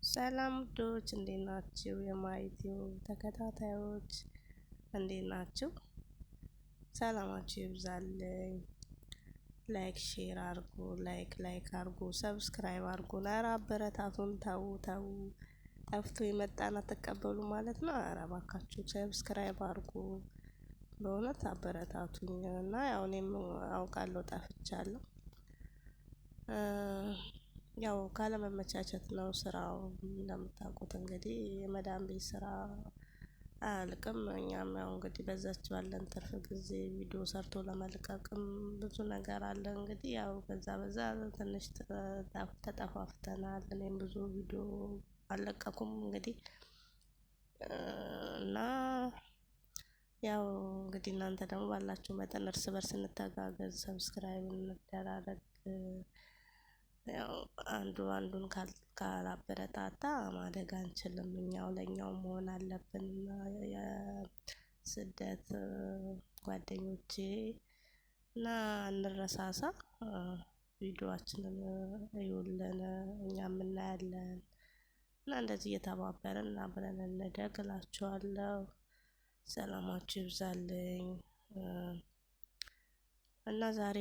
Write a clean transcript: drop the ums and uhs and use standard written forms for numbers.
ሰላም ውዶች እንዴት ናችሁ? የማይቲው ተከታታዮች እንዴት ናችሁ? ሰላማችሁ ይብዛልኝ። ላይክ ሼር አርጉ፣ ላይክ አርጉ፣ ሰብስክራይብ አርጉ። ኧረ አበረታቱን። ተው ጠፍቶ የመጣን አትቀበሉ ማለት ነው። ኧረ እባካችሁ ሰብስክራይብ አርጉ። በእውነት አበረታቱኝ እና ያው እኔም አውቃለሁ ጠፍቻለሁ። ያው ካለመመቻቸት ነው ስራው። እንደምታውቁት እንግዲህ የመዳም ቤት ስራ አያልቅም። እኛም ያው እንግዲህ በዛች ባለን ትርፍ ጊዜ ቪዲዮ ሰርቶ ለመልቀቅም ብዙ ነገር አለ። እንግዲህ ያው በዛ ትንሽ ተጠፋፍተናል። እኔም ብዙ ቪዲዮ አልለቀኩም እንግዲህ እና ያው እንግዲህ እናንተ ደግሞ ባላችሁ መጠን እርስ በርስ እንተጋገዝ፣ ሰብስክራይብ እንደራረግ። ያው አንዱን ካላበረታታ ማደግ አንችልም። እኛው ለኛው መሆን አለብን። የስደት ጓደኞቼ እና እንረሳሳ። ቪዲዮአችንን እዩልን፣ እኛም እናያለን እና እንደዚህ እየተባበርን አብረን እንደግ እላችኋለሁ። ሰላማችሁ ይብዛልኝ እና ዛሬ